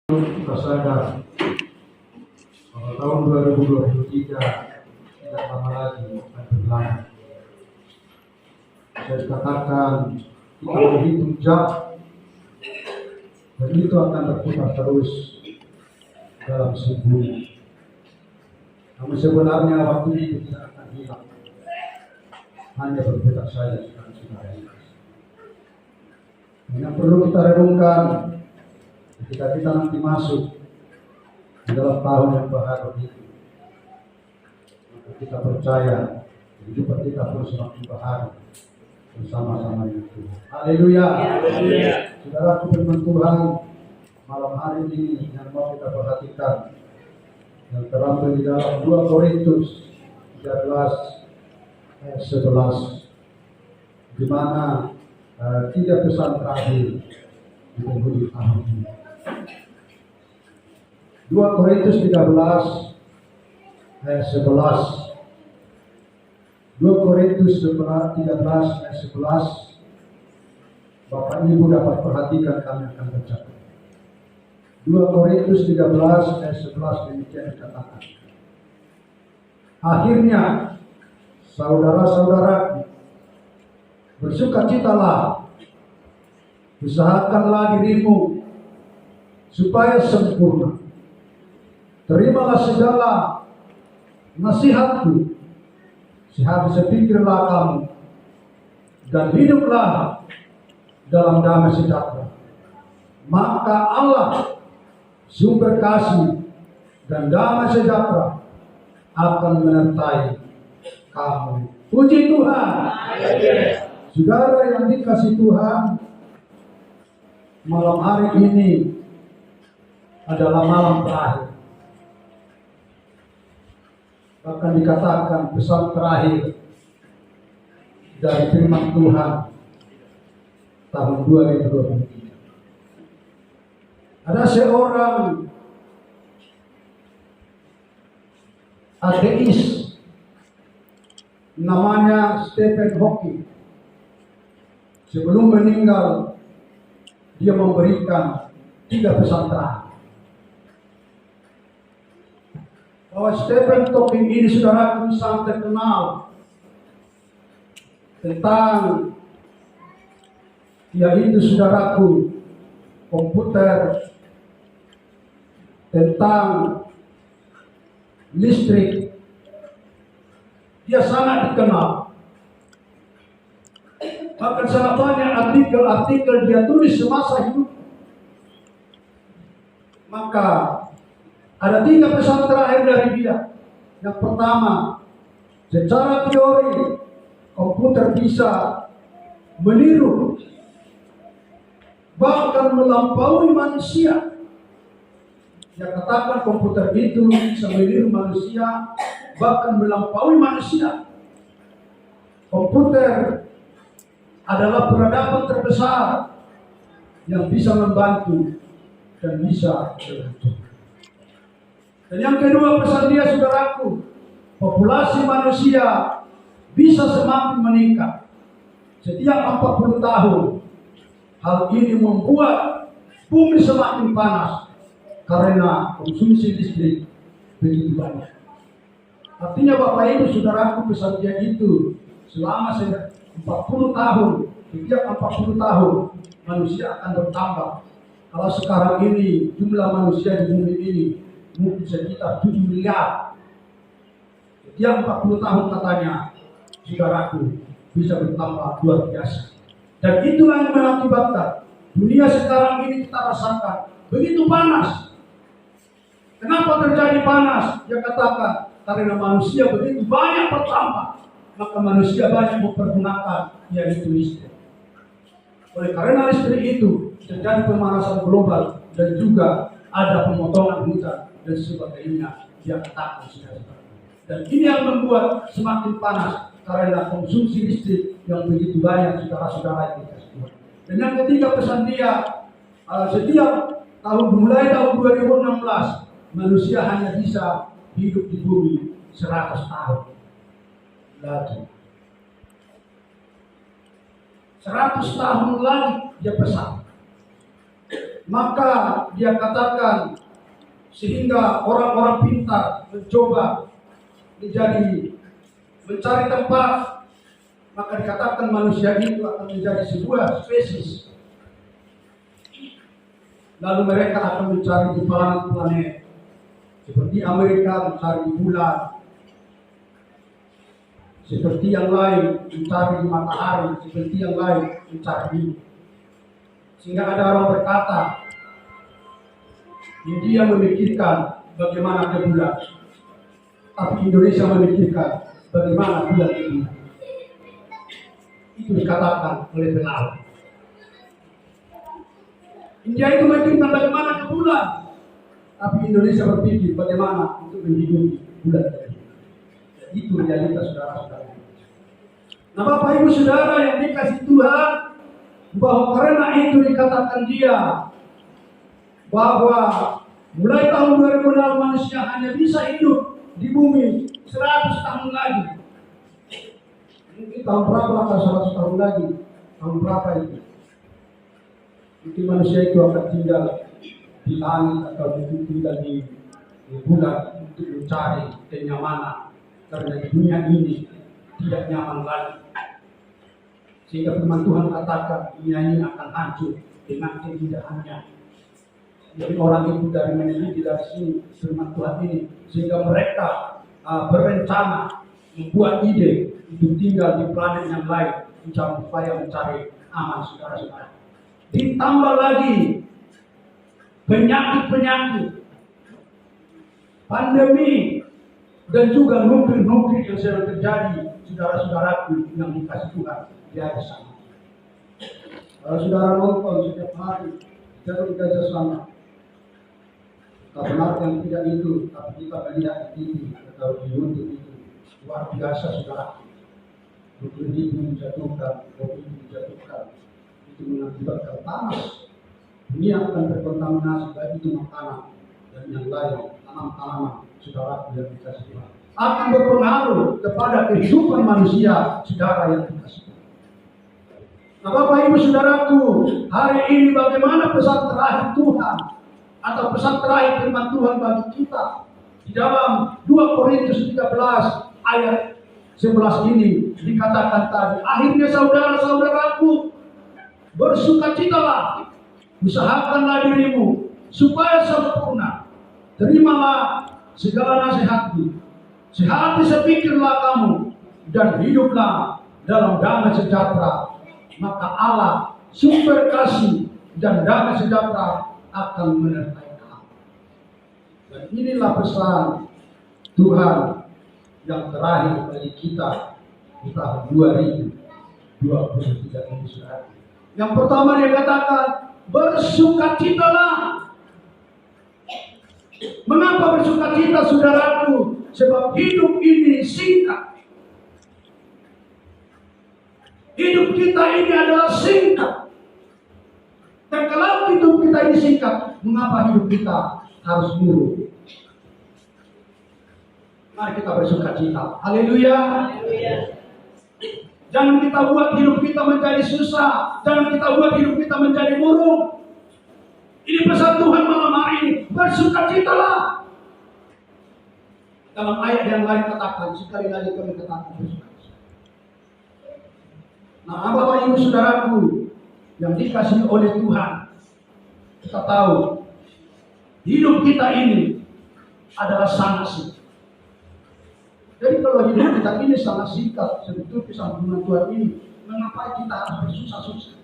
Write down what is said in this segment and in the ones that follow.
Kita sadar bahwa tahun 2023 tidak lama lagi akan berlalu. Saya katakan kita berhitung jam dan itu akan berputar terus dalam sebulan. Namun sebenarnya waktu itu tidak akan hilang, hanya berputar saja sekarang sudah. Yang perlu kita renungkan ketika kita nanti masuk di dalam tahun yang bahagia itu, maka kita percaya kehidupan kita pun semakin bahagia bersama-sama dengan Tuhan. Haleluya. Saudara, firman Tuhan malam hari ini yang mau kita perhatikan yang terambil di dalam 2 Korintus 13 ayat 11, di mana 3 pesan terakhir di penghujung tahun ini. 2 Korintus 13 ayat 11. 2 Korintus 13 ayat 11. Bapak Ibu dapat perhatikan, kami akan baca. 2 Korintus 13 ayat 11 demikian dikatakan. Akhirnya saudara-saudara, bersukacitalah, usahakanlah dirimu supaya sempurna. Terimalah segala nasihatku, sepikirlah kamu, dan hiduplah dalam damai sejahtera. Maka Allah, sumber kasih dan damai sejahtera, akan menyertai kamu. Puji Tuhan. Saudara yang dikasih Tuhan, malam hari ini adalah malam terakhir. Bahkan dikatakan pesan terakhir dari firman Tuhan tahun 2023. Ada seorang ateis namanya Stephen Hawking. Sebelum meninggal, dia memberikan 3 pesan terakhir. Bahwa Stephen Hawking ini saudara sangat terkenal tentang yaitu saudaraku komputer, tentang listrik. Dia sangat dikenal. Bahkan sangat banyak artikel-artikel dia tulis semasa hidup. Maka ada 3 pesan terakhir dari dia. Yang pertama, secara teori komputer bisa meniru, bahkan melampaui manusia. Dia katakan komputer itu bisa meniru manusia, bahkan melampaui manusia. Komputer adalah peradaban terbesar yang bisa membantu dan bisa membantu. Dan yang kedua pesan dia saudaraku, populasi manusia bisa semakin meningkat setiap 40 tahun. Hal ini membuat bumi semakin panas karena konsumsi listrik begitu banyak. Artinya Bapak Ibu saudaraku, pesan dia itu selama 40 tahun, setiap 40 tahun manusia akan bertambah. Kalau sekarang ini jumlah manusia di bumi ini mungkin sekitar 7 miliar. Setiap 40 tahun katanya, saudaraku, bisa bertambah luar biasa. Dan itulah yang mengakibatkan dunia sekarang ini kita rasakan begitu panas. Kenapa terjadi panas? Dia katakan karena manusia begitu banyak bertambah, maka manusia banyak mempergunakan yaitu listrik. Oleh karena listrik itu terjadi pemanasan global dan juga ada pemotongan hutan dan sebagainya. Dia katakan saudara. Dan ini yang membuat semakin panas karena konsumsi listrik yang begitu banyak saudara-saudara yang dikasih Tuhan. Dan yang ketiga pesan dia, setiap tahun mulai tahun 2016 manusia hanya bisa hidup di bumi 100 tahun lagi. 100 tahun lagi dia pesan. Maka dia katakan, sehingga orang-orang pintar mencoba mencari tempat, maka dikatakan manusia itu akan menjadi sebuah spesies. Lalu mereka akan mencari di planet-planet, seperti Amerika mencari di bulan, seperti yang lain mencari di matahari, seperti yang lain mencari di. Sehingga ada orang berkata, India memikirkan bagaimana ke bulan, tapi Indonesia memikirkan bagaimana bulan itu. Itu dikatakan oleh pelaut. India itu memikirkan bagaimana ke bulan, tapi Indonesia berpikir bagaimana untuk menghidupi bulan itu. Itu realitas saudara-saudara. Nah, Bapak Ibu Saudara yang dikasih Tuhan, bahwa karena itu dikatakan dia bahwa mulai tahun 2006 manusia hanya bisa hidup di bumi 100 tahun lagi. Mungkin tahun berapa atau 100 tahun lagi? Tahun berapa itu? Mungkin manusia itu akan tinggal di langit atau tinggal di bulan untuk mencari kenyamanan, karena di dunia ini tidak nyaman lagi. Sehingga firman Tuhan katakan dunia ini akan hancur dengan keindahannya. Jadi orang itu dari meneliti dari sini firman Tuhan ini, sehingga mereka berencana membuat ide untuk tinggal di planet yang lain, supaya mencari aman, saudara-saudara. Ditambah lagi penyakit-penyakit, pandemi, dan juga nuklir yang sedang terjadi, saudara-saudaraku yang dikasih Tuhan di atas sana. Kalau saudara nonton setiap hari, kita bekerja sama. Benar yang tidak itu, tapi kita melihat di TV atau di YouTube itu luar biasa, saudara. Nuklir itu menjatuhkan, bom itu menjatuhkan, itu mengakibatkan panas. Dunia akan terkontaminasi, baik itu makanan dan yang lain, tanaman-tanaman, saudara yang dikasih Tuhan, akan berpengaruh kepada kehidupan manusia, saudara yang dikasih Tuhan. Nah, Bapak Ibu Saudaraku, hari ini bagaimana pesan terakhir Tuhan atau pesan terakhir firman Tuhan bagi kita di dalam 2 Korintus 13 ayat 11 ini dikatakan tadi, akhirnya saudara-saudaraku, bersukacitalah, usahakanlah dirimu supaya sempurna, terimalah segala nasihatku, sehati sepikirlah kamu, dan hiduplah dalam damai sejahtera, maka Allah sumber kasih dan damai sejahtera akan menyertai kamu. Dan inilah pesan Tuhan yang terakhir bagi kita di tahun 2023 ini, saudara. Yang pertama dia katakan, bersukacitalah. Mengapa bersukacita, saudaraku? Sebab hidup ini singkat. Hidup kita ini adalah singkat. Dan kalau hidup kita ini singkat, mengapa hidup kita harus buruk? Mari kita bersukacita. Haleluya. Jangan kita buat hidup kita menjadi susah. Jangan kita buat hidup kita menjadi buruk. Ini pesan Tuhan malam hari ini. Bersukacitalah. Dalam ayat yang lain katakan, sekali lagi kami katakan bersukacita. Nah, Bapak Ibu Saudaraku yang dikasihi oleh Tuhan, kita tahu hidup kita ini adalah sangat singkat. Jadi kalau hidup kita ini sangat singkat, seperti sambungan Tuhan ini, mengapa kita harus bersusah-susah?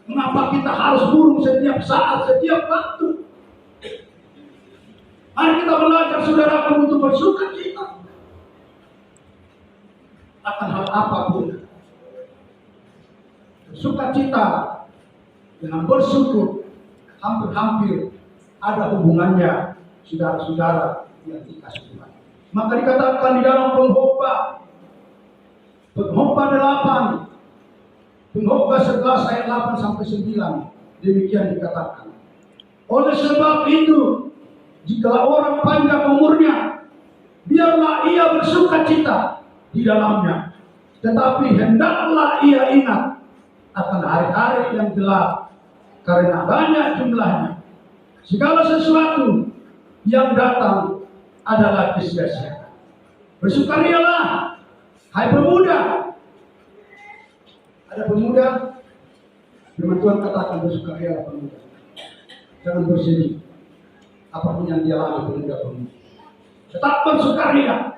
Mengapa kita harus burung setiap saat, setiap waktu? Mari kita belajar, saudaraku, untuk bersukacita akan hal apapun. Sukacita dengan bersyukur hampir-hampir ada hubungannya, saudara-saudara yang dikasih Tuhan. Maka dikatakan di dalam Pengkhotbah 11 ayat 8 sampai 9, demikian dikatakan. Oleh sebab itu, jika orang panjang umurnya, biarlah ia bersukacita di dalamnya. Tetapi hendaklah ia ingat akan hari-hari yang gelap karena banyak jumlahnya. Segala sesuatu yang datang adalah sia-sia. Bersukarialah, hai pemuda. Ada pemuda, firman Tuhan katakan bersukarialah pemuda. Jangan bersedih. Apapun yang dia alami pemuda-pemuda, tetap bersukaria.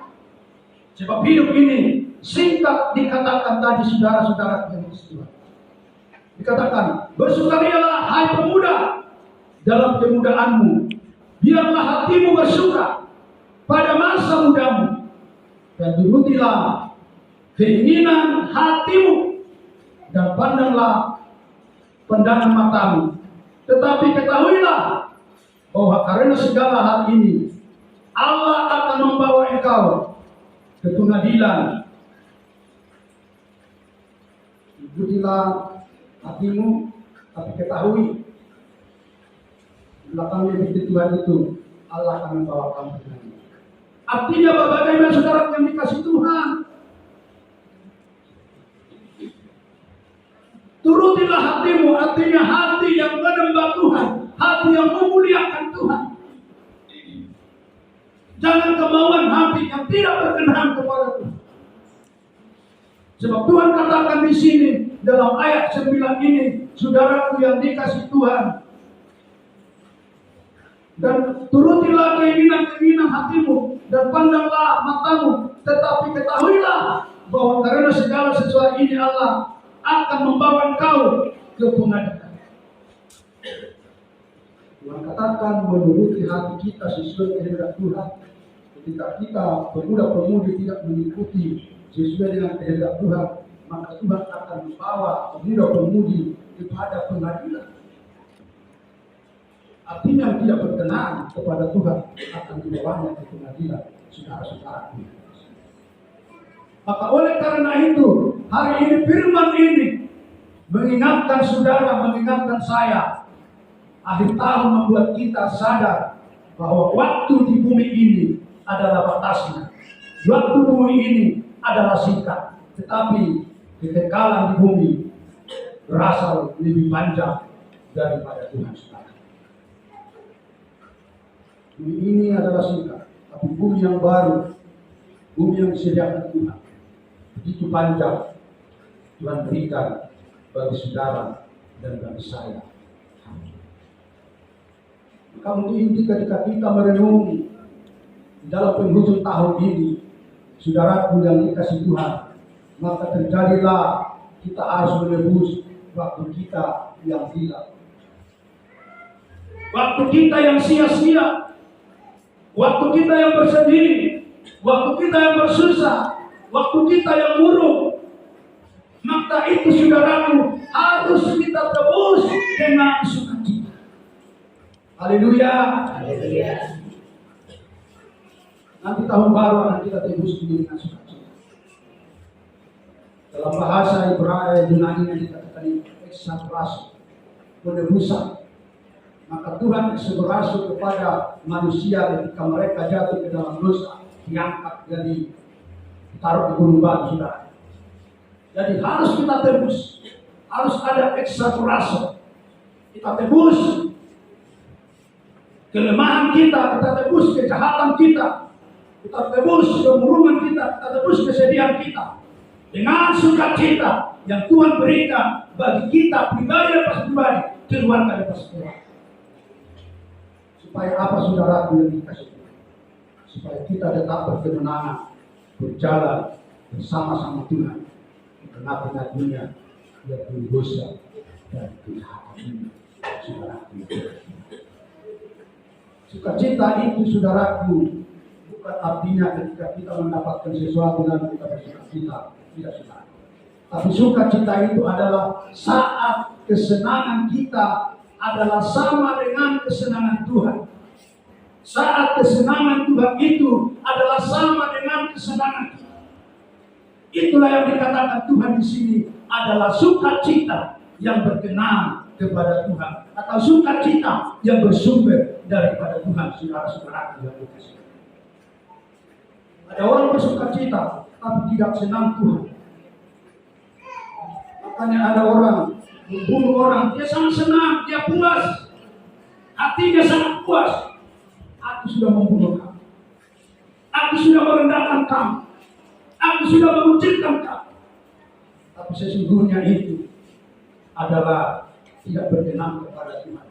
Sebab hidup ini singkat, dikatakan tadi saudara-saudara yang Tuhan. Dikatakan, bersukarialah hai pemuda dalam kemudaanmu. Biarlah hatimu bersuka pada masa mudamu. Dan turutilah keinginan hatimu. Dan pandanglah pandangan matamu. Tetapi ketahuilah bahwa karena segala hal ini Allah akan membawa engkau ke pengadilan. Turutilah hatimu, tapi ketahui belakangnya di Tuhan itu Allah akan membawa kamu ke pengadilan. Artinya bagaimana saudara yang dikasih Tuhan, turutilah hatimu, artinya hati yang menyembah Tuhan, hati yang memuliakan Tuhan. Jangan kemauan hati yang tidak berkenan kepada Tuhan. Sebab Tuhan katakan di sini dalam ayat 9 ini, saudaraku yang dikasih Tuhan, dan turutilah keinginan-keinginan hatimu dan pandanglah matamu, tetapi ketahuilah bahwa karena segala sesuatu ini Allah akan membawa engkau ke pengadilan. Tuhan katakan menuruti hati kita sesuai kehendak Tuhan. Ketika kita pemuda-pemudi tidak mengikuti sesuai dengan kehendak Tuhan, maka Tuhan akan membawa pemuda-pemudi kepada pengadilan. Artinya yang tidak berkenan kepada Tuhan akan dibawanya ke pengadilan, saudara-saudara. Maka oleh karena itu, hari ini firman ini mengingatkan saudara, mengingatkan saya. Akhir tahun membuat kita sadar bahwa waktu di bumi ini adalah batasnya. Waktu bumi ini adalah singkat, tetapi kekekalan di bumi berasal lebih panjang daripada Tuhan saudara. Bumi ini adalah singkat, tapi bumi yang baru, bumi yang disediakan Tuhan, begitu panjang Tuhan berikan bagi saudara dan bagi saya. Maka mungkin ketika kita merenungi dalam penghujung tahun ini, saudaraku yang dikasih Tuhan, maka terjadilah kita harus menebus waktu kita yang hilang, waktu kita yang sia-sia, waktu kita yang bersedih, waktu kita yang bersusah, waktu kita yang murung. Maka itu saudaraku harus kita tebus dengan sukacita. Haleluya. Haleluya. Nanti tahun baru akan kita tebus dengan sukacita. Dalam bahasa Ibrani Yunani yang dikatakan eksakurasi, penebusan. Maka Tuhan eksekusi kepada manusia ketika mereka jatuh ke dalam dosa, diangkat jadi ditaruh di gunung batu, saudara. Jadi harus kita tebus, harus ada eksakurasi. Kita tebus kelemahan kita tebus kejahatan kita tebus kemurungan kita tebus kesedihan kita dengan sukacita yang Tuhan berikan bagi kita pribadi lepas pribadi, keluarga lepas keluarga. Supaya apa saudara yang dikasih Tuhan? Supaya kita tetap berkemenangan, berjalan bersama-sama Tuhan di tengah-tengah dunia yang penuh dosa dan kejahatan ini, saudara. Sukacita itu saudaraku bukan artinya ketika kita mendapatkan sesuatu dan kita bersukacita, tidak saudara. Tapi sukacita itu adalah saat kesenangan kita adalah sama dengan kesenangan Tuhan. Saat kesenangan Tuhan itu adalah sama dengan kesenangan kita. Itulah yang dikatakan Tuhan di sini adalah sukacita yang berkenan kepada Tuhan, atau sukacita yang bersumber daripada Tuhan, saudara-saudara yang dikasihi. Ada orang bersukacita tapi tidak senang Tuhan. Makanya ada orang membunuh orang, dia sangat senang, dia puas, hatinya sangat puas. Aku sudah membunuh kamu, aku sudah merendahkan kamu, aku sudah mengucilkan kamu. Tapi sesungguhnya itu adalah tidak berkenan kepada Tuhan,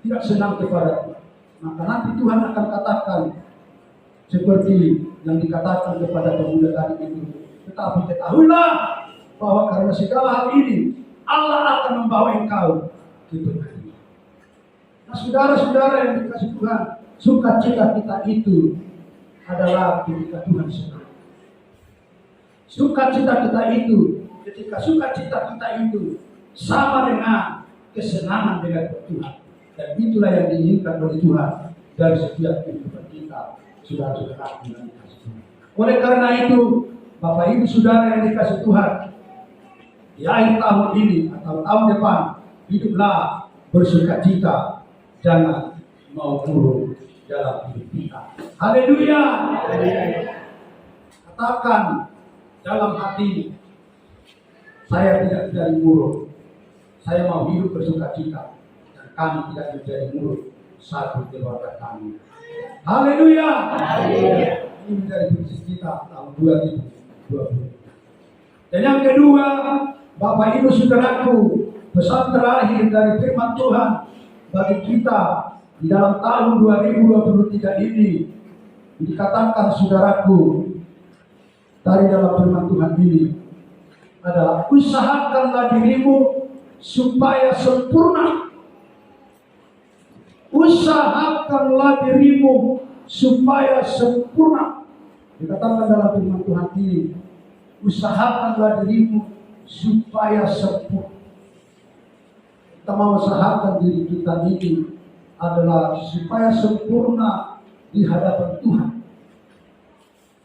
tidak senang kepada Tuhan. Maka nanti Tuhan akan katakan seperti yang dikatakan kepada pemuda tadi itu. Tetapi ketahuilah bahwa karena segala hal ini Allah akan membawa engkau ke pengadilan. Nah, saudara-saudara yang dikasih Tuhan, sukacita kita itu adalah ketika Tuhan senang. Sukacita kita itu, ketika sukacita kita itu sama dengan kesenangan dengan Tuhan. Dan itulah yang diinginkan oleh Tuhan dari setiap kehidupan kita, saudara-saudara yang dikasih Tuhan. Oleh karena itu, Bapak Ibu Saudara yang dikasih Tuhan, di akhir tahun ini atau tahun depan, hiduplah bersukacita, jangan mau murung dalam hidup kita. Haleluya. Katakan dalam hati, saya tidak menjadi murung, saya mau hidup bersukacita, dan kami tidak menjadi murung satu keluarga kami. Haleluya. Ini menjadi prinsip kita tahun 2020. Dan yang kedua, Bapak Ibu Saudaraku, pesan terakhir dari firman Tuhan bagi kita di dalam tahun 2023 ini dikatakan, saudaraku, dari dalam firman Tuhan ini adalah usahakanlah dirimu supaya sempurna. Usahakanlah dirimu supaya sempurna. Dikatakan dalam firman Tuhan ini, usahakanlah dirimu supaya sempurna. Kita mau usahakan diri kita ini adalah supaya sempurna di hadapan Tuhan,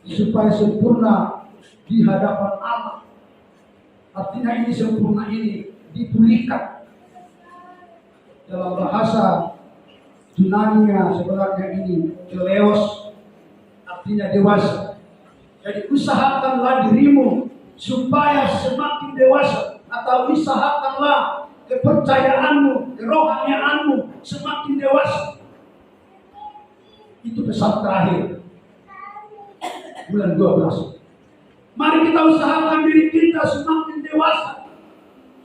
supaya sempurna di hadapan Allah. Artinya ini sempurna ini dipulihkan. Dalam bahasa Yunani-nya sebenarnya ini teleos, artinya dewasa. Jadi usahakanlah dirimu supaya semakin dewasa, atau usahakanlah kepercayaanmu, kerohanianmu semakin dewasa. Itu pesan terakhir bulan 12. Mari kita usahakan diri kita semakin dewasa,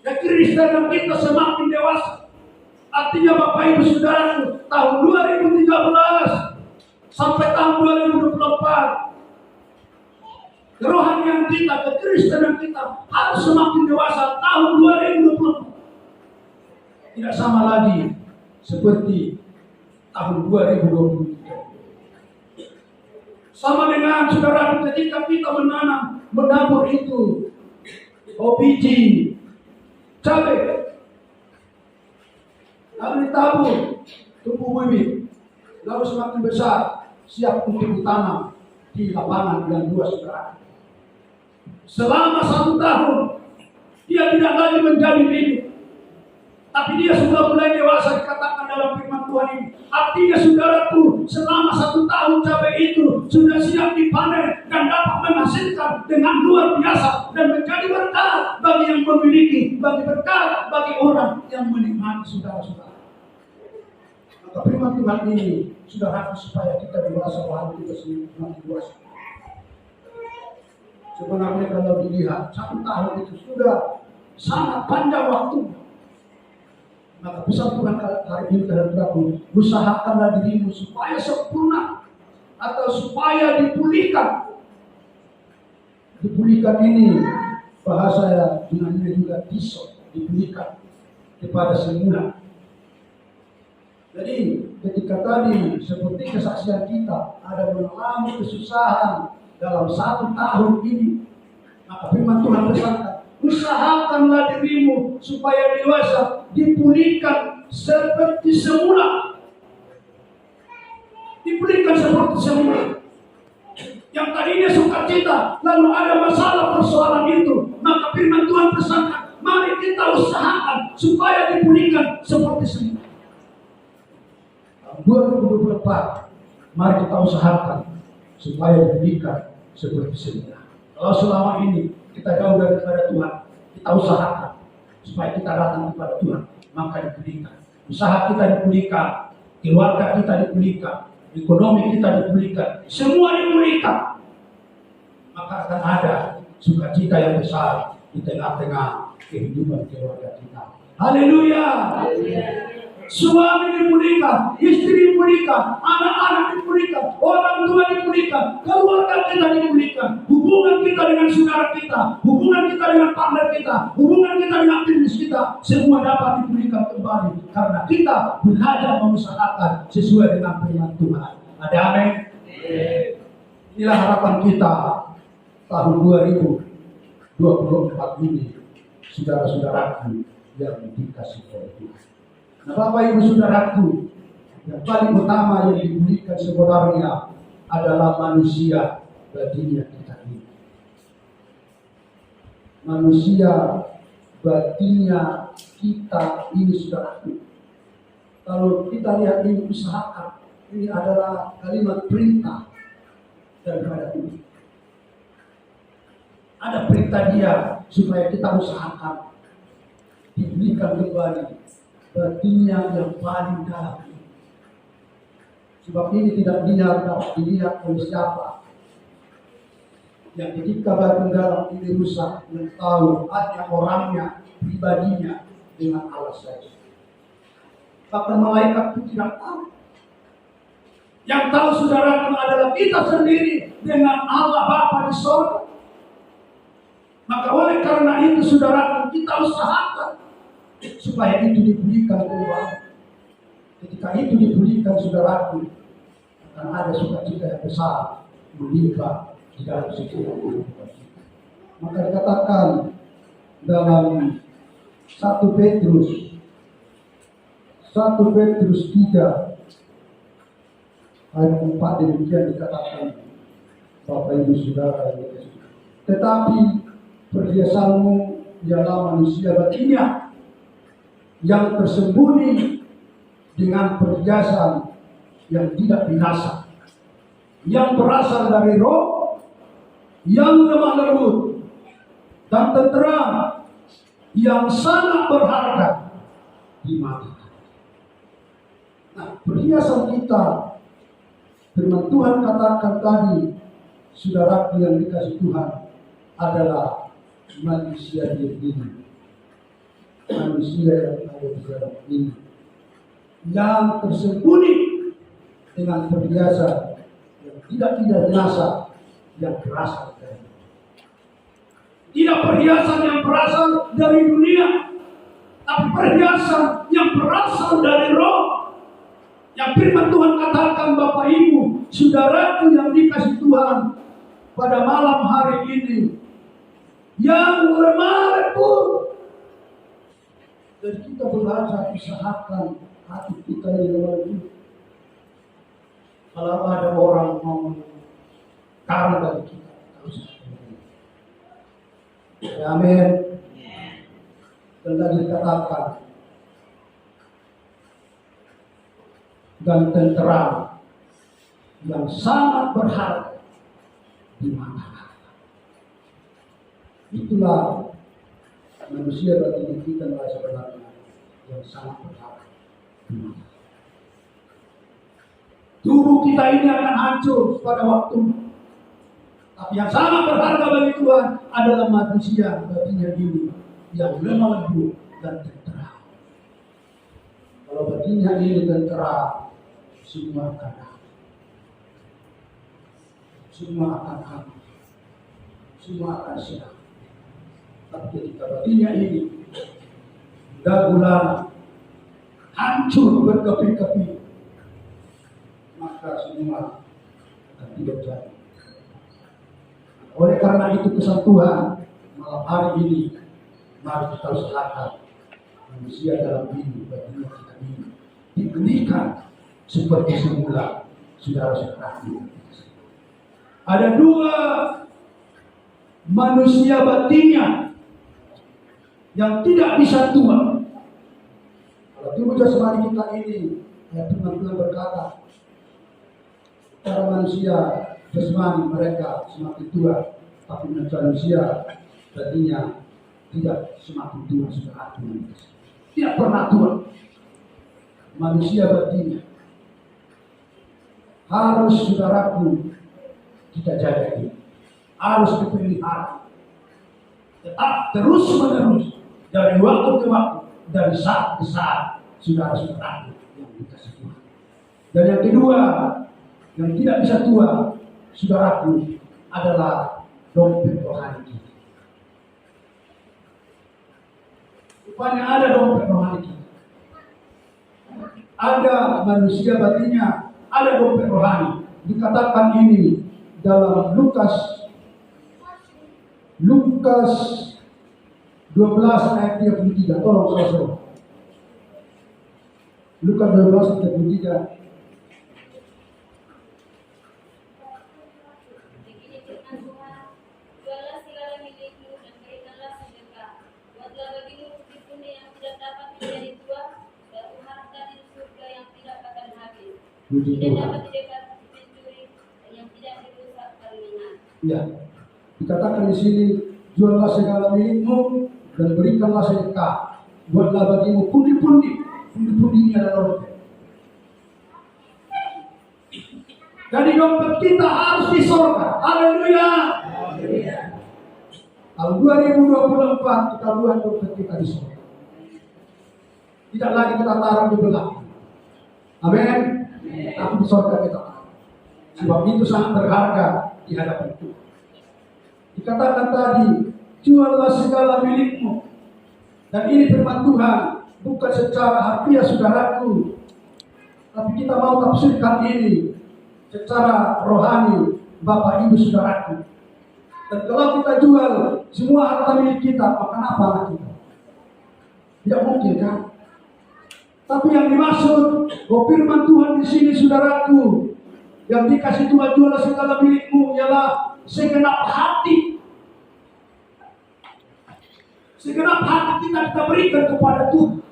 ya Kristen kita semakin dewasa. Artinya Bapak Ibu Saudara, tahun 2013 sampai tahun 2024, kerohanian kita, kekristenan kita harus semakin dewasa. Tahun 2024 tidak sama lagi seperti tahun 2023. Sama dengan saudara, ketika kita menabur itu biji cabai, lalu ditabur, tumbuh bibit, lalu semakin besar, siap untuk ditanam di lapangan yang luas, saudara. Selama 1 tahun dia tidak lagi menjadi bibit, tapi dia sudah mulai dewasa, dikatakan dalam firman Tuhan ini. Artinya saudaraku, selama 1 tahun cabai itu sudah siap dipanen dan dapat menghasilkan dengan luar biasa dan menjadi berkah bagi yang memiliki, bagi berkah bagi orang yang menikmati, saudara-saudara. Maka firman Tuhan ini sudah harus supaya kita dewasa, bahwa kita semakin dewasa. Sebenarnya kalau dilihat 1 tahun itu sudah sangat panjang waktu. Maka pesan Tuhan hari ini terhadapku, usahakanlah dirimu supaya sempurna, atau supaya dipulihkan. Dipulihkan ini bahasa Yunani juga diso, dipulihkan kepada semula. Jadi ketika tadi seperti kesaksian kita ada mengalami kesusahan dalam 1 tahun ini, maka firman Tuhan pesankan, usahakanlah dirimu supaya dewasa, dipulihkan seperti semula. Dipulihkan seperti semula. Yang tadinya sukacita, lalu ada masalah persoalan itu, maka firman Tuhan pesankan, mari kita usahakan supaya dipulihkan seperti semula. 2024, mari kita usahakan supaya dipulihkan seperti semula. Kalau selama ini kita jauh daripada Tuhan, kita usahakan supaya kita datang kepada Tuhan, maka dipulihkan. Usaha kita dipulihkan, keluarga kita dipulihkan, ekonomi kita dipulihkan, semua dipulihkan. Maka akan ada sukacita yang besar di tengah-tengah kehidupan keluarga kita. Haleluya! Suami dipulihkan, istri dipulihkan, anak-anak dipulihkan, orang tua dipulihkan, keluarga kita dipulihkan, hubungan kita dengan saudara kita, hubungan kita dengan partner kita, hubungan kita dengan bisnis kita, semua dapat dipulihkan kembali karena kita belajar mengusahakan sesuai dengan firman Tuhan. Ada amin? Inilah harapan kita tahun 2024 ini, saudara-saudaraku yang dikasihi oleh Tuhan. Nah, Bapak Ibu Saudaraku, yang paling utama yang diberikan sebenarnya adalah manusia batinnya kita ini. Manusia batinnya kita ini, saudaraku. Kalau kita lihat ini, usahakan, ini adalah kalimat perintah daripada Tuhan. Ada perintah Dia supaya kita usahakan diberikan kembali batinnya yang paling dalam. Sebab ini tidak dapat dilihat oleh siapa. Yang ketika batin dalam ini rusak, yang tahu hanya orangnya, pribadinya dengan Allah saja. Bahkan malaikat pun tidak tahu. Yang tahu saudara adalah kita sendiri dengan Allah Bapa di surga. Maka oleh karena itu saudara, kita usahakan supaya itu dipulihkan kembali. Ketika itu dipulihkan, saudaraku, akan ada sukacita yang besar melimpah di dalam setiap kehidupan kita. Maka dikatakan dalam 1 Petrus 3 ayat 4 demikian dikatakan, Bapak Ibu Saudara, tetapi perhiasanmu ialah manusia batinnya yang tersembunyi dengan perhiasan yang tidak binasa, yang berasal dari roh, yang lemah lembut dan tenteram, yang sangat berharga di mata. Nah, perhiasan kita, firman Tuhan katakan tadi, saudara yang dikasih Tuhan, adalah manusia ini. Manusia yang ada di dalam ini, yang tersembunyi dengan perhiasan yang tidak binasa, yang berasal dari, tidak perhiasan yang berasal dari dunia, tapi perhiasan yang berasal dari roh. Yang firman Tuhan katakan, Bapak Ibu Saudaraku yang dikasih Tuhan, pada malam hari ini, yang lemah lembut. Dan kita belajar usahakan hati kita yang lemah lembut. Kalau ada orang mau karang dari kita, harus amin. Dan lagi dikatakan, dan tenteram, yang sangat berharga di mata Allah. Itulah manusia bagi kita sebenarnya yang sangat berharga. Tubuh kita ini akan hancur pada waktu, tapi yang sangat berharga bagi Tuhan adalah manusia batinnya ini yang lemah lembut dan tentera. Kalau batinnya ini tentera, semua akan habis, semua akan habis, semua akan siap. Tapi ketika batinnya ini gulana, hancur berkeping-keping, maka semua akan tidak jadi. Oleh karena itu pesan Tuhan malam hari ini, mari kita usahakan manusia dalam diri batinnya kita ini diberikan seperti semula, saudara-saudara. Ada dua manusia batinnya yang tidak bisa tua. Kalau tubuh jasmani kita ini, ya Tuhan berkata, para manusia jasmani mereka semakin tua, tapi manusia batinnya tidak semakin tua saudaraku. Tidak pernah tua. Manusia batinnya harus saudaraku kita jaga ini. Harus dipelihara. Tetap terus menerus dari waktu ke waktu, dari saat ke saat, saudara-saudaraku yang dikasih Tuhan. Dan yang kedua, yang tidak bisa tua, saudaraku, adalah dompet rohani kita. Rupanya ada dompet rohani kita. Ada manusia batinnya, ada dompet rohani. Dikatakan ini dalam Lukas 12 ayat 33. Tolong saudara. Lukas 12 ayat 33. Tidak dapat didapat mencuri yang tidak dirusak permainan. Ya, dikatakan di sini, juallah segala milikmu dan berikanlah sedekah. Buatlah bagimu pundi-pundi. Pundi-pundi ini adalah dompet. Jadi dompet kita harus di sorga. Haleluya. Tahun 2024 kita buat dompet kita di sorga. Tidak lagi kita taruh di belakang. Amin. Tapi di sorga kita. Sebab itu sangat berharga di hadapan Tuhan. Dikatakan tadi, juallah segala milikmu. Dan ini firman Tuhan, bukan secara harfiah saudaraku, tapi kita mau tafsirkan ini secara rohani, Bapak Ibu saudaraku. Dan kalau kita jual semua harta milik kita, maka apa anak kita? Tidak mungkin kan? Tapi yang dimaksud, firman Tuhan di sini saudaraku, yang dikasih Tuhan jual segala milikmu ialah segenap hati. Segenap hati kita berikan kepada Tuhan.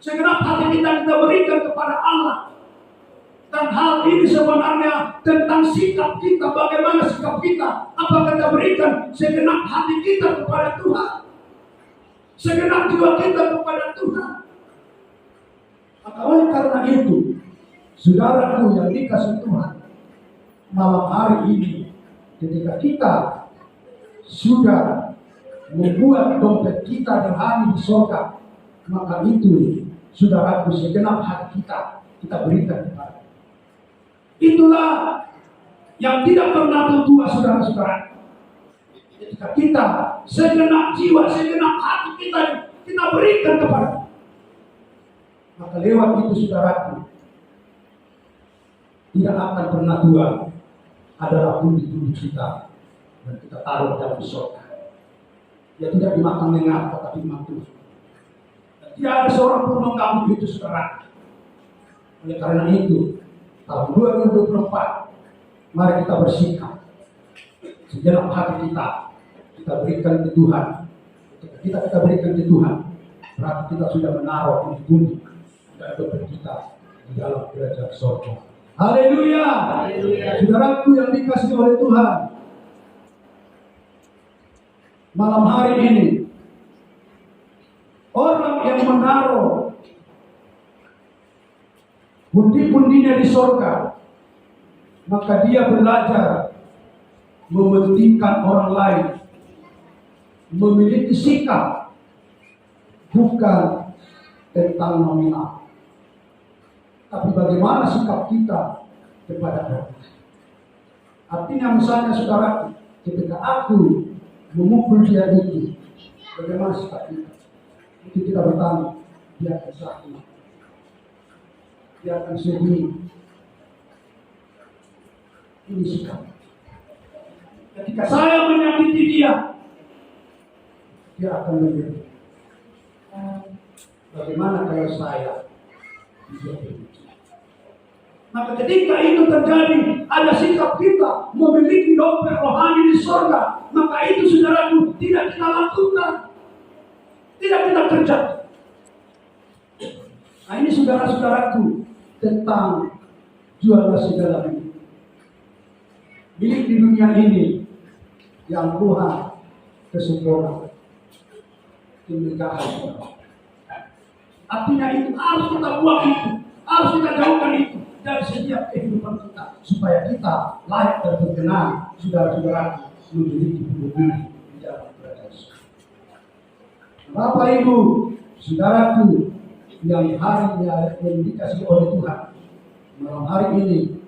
Segenap hati kita berikan kepada Allah. Dan hal ini sebenarnya tentang sikap kita. Bagaimana sikap kita? Apa kita berikan segenap hati kita kepada Tuhan? Segenap jiwa kita kepada Tuhan. Maka oleh karena itu, saudaraku yang dikasih Tuhan, malam hari ini, ketika kita sudah membuat dompet kita rohani di surga, maka itu saudaraku segenap hati kita berikan kepada. Itulah yang tidak pernah tertua saudara-saudara. Ketika kita segenap jiwa, segenap hati kita berikan kepada, maka lewat itu saudaraku tidak akan pernah tua. Adalah pundi-pundi kita dan kita taruh dalam surga. Dia tidak dimakan dengan tetapi dimakan. Tidak ada seorang pun mengganggu itu saudara. Oleh karena itu, tahun 2024, mari kita bersikap. Segenap hati kita berikan ke Tuhan. Ketika kita berikan ke Tuhan, berarti kita sudah menaruh pundi-pundi dan dompet kita di dalam kerajaan surga. Haleluya. Saudaraku yang dikasihi oleh Tuhan, malam hari ini, orang yang menaruh pundi-pundinya di surga, maka dia belajar mementingkan orang lain, memiliki sikap bukan tentang nominal, tapi bagaimana sikap kita kepada orang. Artinya misalnya saudara, ketika aku memukul dia itu, bagaimana sikap kita? Itu kita bertanya, dia akan sakit, dia akan sedih. Ini sikap. Ketika saya menyakiti dia akan menjadi. Bagaimana kalau saya bisa begitu? Maka ketika itu terjadi, ada sikap kita memiliki dompet rohani di surga, maka itu saudaraku tidak kita lakukan, tidak kita kerjakan. Nah ini saudara-saudaraku tentang juallah segala milik di dunia ini yang Tuhan kesempurnaan. kemegahan. Artinya itu harus kita buang itu, harus kita jauhkan itu dari setiap kehidupan kita, supaya kita layak dan berkenan, saudara-saudara, memiliki hidup di dalam kerajaan surga. Bapak Ibu, saudaraku yang hari yang dikasih oleh Tuhan, malam hari ini,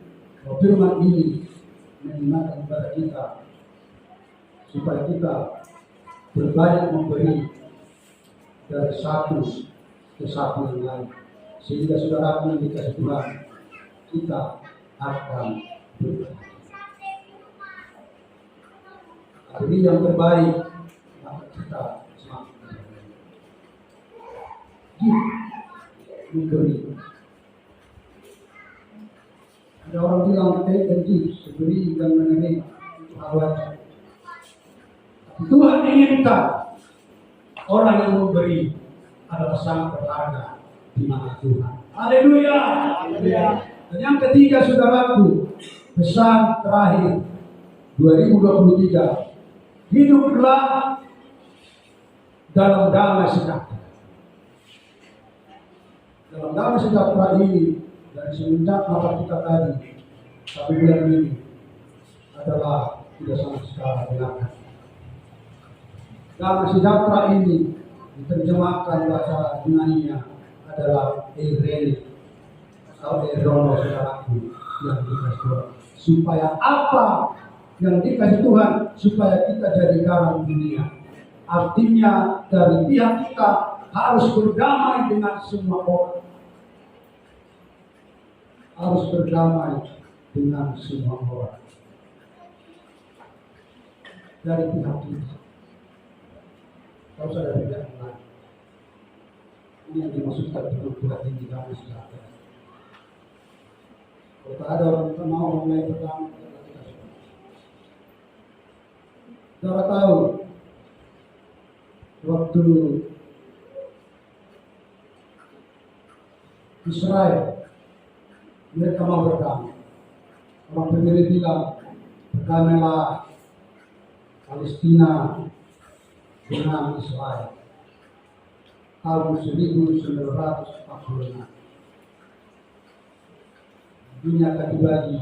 firman ini mengingatkan kepada kita supaya kita berbanyak memberi dari satu ke satu yang lain, sehingga saudara yang dikasih Tuhan, kita akan berbahagia. Beri yang terbaik, maka kita semakin berbahagia. Memberi. Ada orang bilang take and give, beri dan menerima, itu hal wajib. Tuhan inginkan orang yang memberi adalah sangat berharga di mata Tuhan. Haleluya. Dan yang ketiga, saudaraku, pesan terakhir 2023, hiduplah dalam damai sejahtera. Dalam damai sejahtera ini, dari semenjak mata kita tadi sampai bulan ini adalah tidak sama sekali belakang. Damai sejahtera ini diterjemahkan bahasa Yunani-nya adalah Eirene atau Erono, saudaraku yang dikasih Tuhan. Supaya apa yang dikasih Tuhan? Supaya kita jadi garam dunia. Artinya dari pihak kita harus berdamai dengan semua orang. Harus berdamai dengan semua orang. Dari pihak kita. Kalau sudah tidak lain. Ini yang dimaksudkan dengan Tuhan ini damai sejahtera. Kalau ada orang yang mau mulai berdamai, kita sudah. Saudara tahu, waktu Israel mereka mau berdamai, orang pendiri bilang berdamailah Palestina dengan Israel tahun 1946. Dunia akan dibagi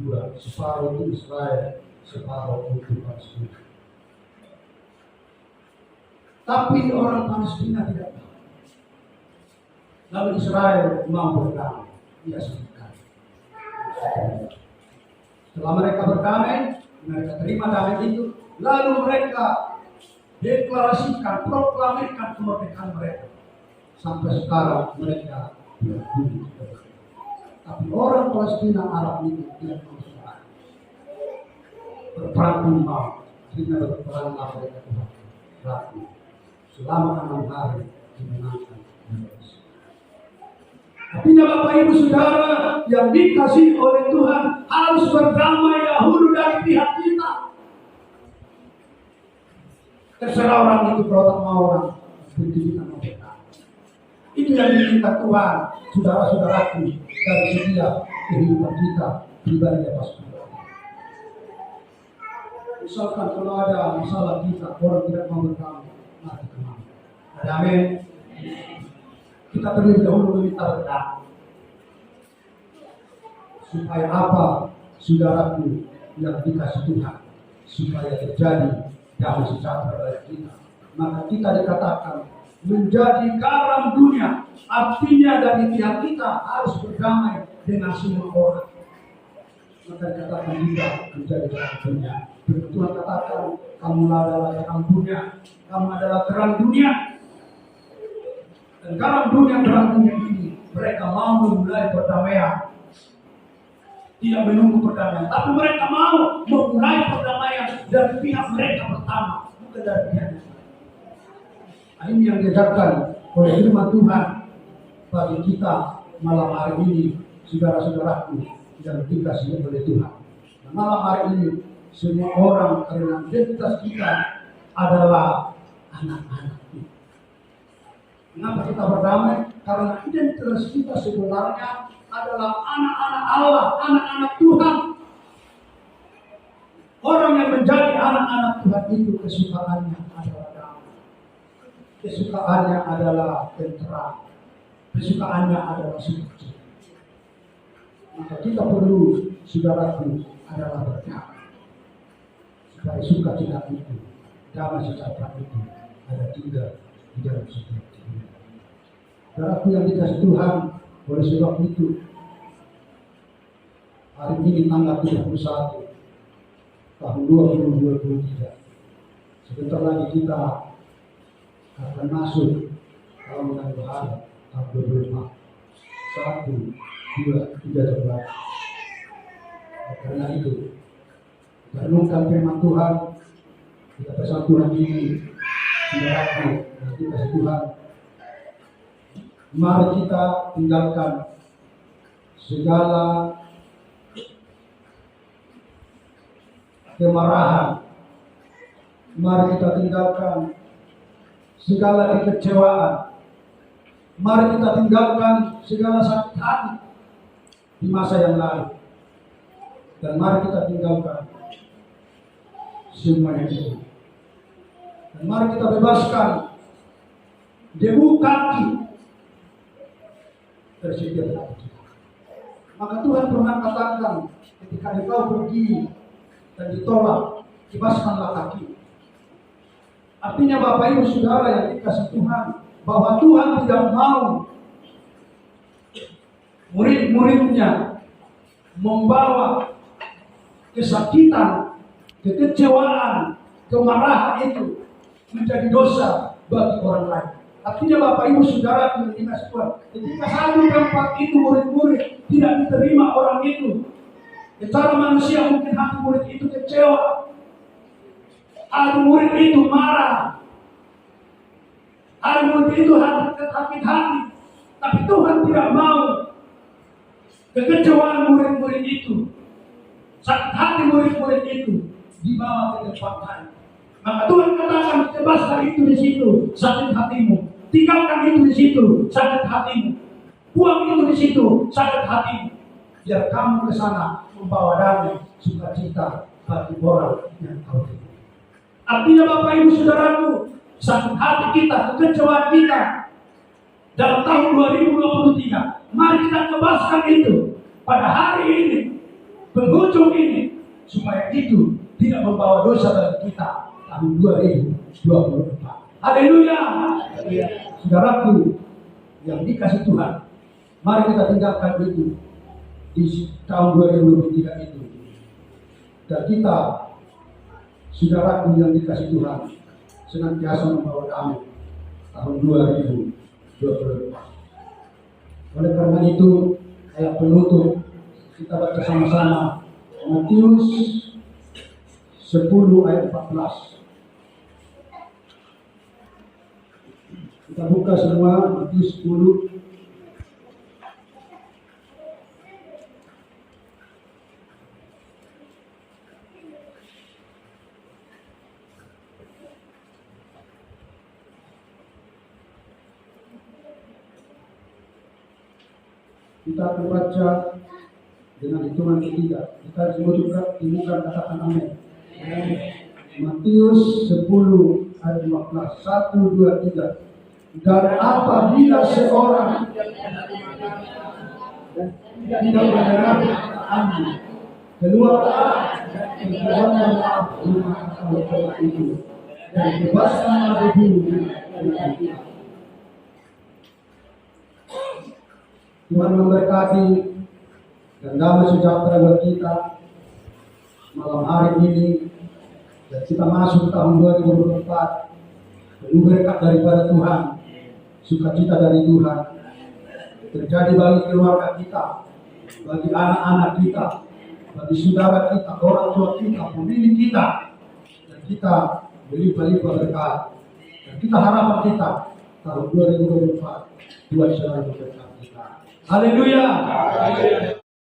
dua, separuh untuk Israel, separuh untuk Palestina. Tapi orang Palestina tidak tahu. Lalu Israel mau berdamai, dia sepakat. Setelah mereka berdamai, mereka terima damai itu, lalu mereka deklarasikan, proklamirkan kemerdekaan mereka. Sampai sekarang mereka berdiri. Tapi orang Palestina Arab itu tidak mau sekarang. Berperang tumpah, sehingga berperanglah mereka Tuhan. Rakyat. Selama 6 hari dimenangkan Indonesia. Artinya Bapak Ibu Saudara yang dikasih oleh Tuhan harus berdamai dahulu dari pihak kita. Terserah orang itu kalau tak mau orang seperti kita mau berkata. Itu yang diminta Tuhan, saudara-saudaraku, dari setiap kehidupan kita pribadi atas Tuhan. Misalkan kalau ada masalah kita, orang tidak mau berdamai, mari kemana? Ada amin. Kita terlebih dahulu meminta berdamai. Supaya apa, saudaraku yang dikasih Tuhan? Supaya terjadi damai sejahtera bagi kita. Maka kita dikatakan menjadi garam dunia. Artinya dari pihak kita harus berdamai dengan semua orang. Maka dikatakan kita menjadi garam dunia. Tuhan katakan kamu adalah garam dunia. Kamu adalah terang dunia. Dan garam dunia, terang dunia ini mereka mau memulai perdamaian. Tidak menunggu perdamaian, tapi mereka mau memulai perdamaian dari pihak mereka pertama, bukan dari pihak yang lain. Nah, ini yang diajarkan oleh firman Tuhan bagi kita malam hari ini, saudara-saudaraku yang dikasihi oleh Tuhan. Nah, malam hari ini semua orang, karena identitas kita adalah anak-anak kita. Kenapa kita berdamai? Karena identitas kita sebenarnya adalah anak-anak Allah, anak-anak Tuhan. Orang yang menjadi anak-anak Tuhan itu kesukaannya adalah damai. kesukaannya adalah tentram, kesukaannya adalah sukacita. Maka kita perlu, saudaraku, adalah berdamai supaya sukacita itu, damai sejahtera itu ada tinggal di dalam setiap diri. Saudaraku yang dikasih Tuhan, oleh sebab itu hari ini tanggal 31 tahun 2023, sebentar lagi kita akan masuk dalam bulan Bahari tahun 2024. 1, 2, 3 Januari. Karena itu, renungkan firman Tuhan, kita pesan Tuhan ini, saudaraku, dan kita kasih Tuhan. Mari kita tinggalkan segala kemarahan. Mari kita tinggalkan segala kekecewaan. Mari kita tinggalkan segala sakit hati di masa yang lalu. Dan mari kita tinggalkan semua itu. Dan mari kita bebaskan debu kaki dari setiap hati kita. Maka Tuhan pernah katakan, ketika engkau pergi dan ditolak, bebaskanlah kaki. Artinya Bapak Ibu Saudara yang dikasih Tuhan, bahwa Tuhan tidak mau murid-muridnya membawa kesakitan, kekecewaan, kemarahan itu menjadi dosa bagi orang lain. Artinya Bapak Ibu Saudara yang dikasih Tuhan, ketika satu tempat itu murid-murid tidak diterima orang itu, secara manusia mungkin hati murid itu kecewa, hati murid itu marah, hati murid itu sakit hati. Tapi Tuhan tidak mau kekecewaan murid-murid itu, sakit hati murid-murid itu dibawa ke tempat lain. Maka Tuhan katakan, bebaskan itu di situ, sakit hatimu. Tinggalkan itu di situ, sakit hatimu. Buang itu di situ, sakit hatimu. Biar kamu ke sana membawa damai, sukacita bagi orang yang kau temui. Artinya Bapak Ibu Saudaraku, sakit hati kita, kekecewaan kita dalam tahun 2023, mari kita bebaskan itu pada hari ini, penghujung ini, supaya itu tidak membawa dosa bagi kita tahun 2024. Haleluya. Saudaraku yang dikasih Tuhan, mari kita tinggalkan itu di tahun 2023 itu. Dan kita, saudaraku yang dikasih Tuhan, senantiasa membawa damai tahun 2024. Oleh karena itu, ayat penutup kita baca sama-sama Matius 10 ayat 14. Kita buka semua Matius 10. Kita akan baca dengan hitungan ketiga. Kita semua juga timukan katakan amin. Matius 10 ayat 15. 1, 2, 3. Dan apabila seorang tidak mendengar amin, keluarlah dan maaf rumah kalau itu dan bebaskanlah debu. Tuhan memberkati dan damai sejahtera buat kita malam hari ini, dan kita masuk tahun 2024 penuh berkat daripada Tuhan, sukacita dari Tuhan terjadi bagi keluarga kita, bagi anak-anak kita, bagi saudara kita, orang tua kita, pemilik kita, dan kita berlimpah-limpah berkat. Dan kita harapan kita tahun 2024 Tuhan selalu berkat kita. Haleluya.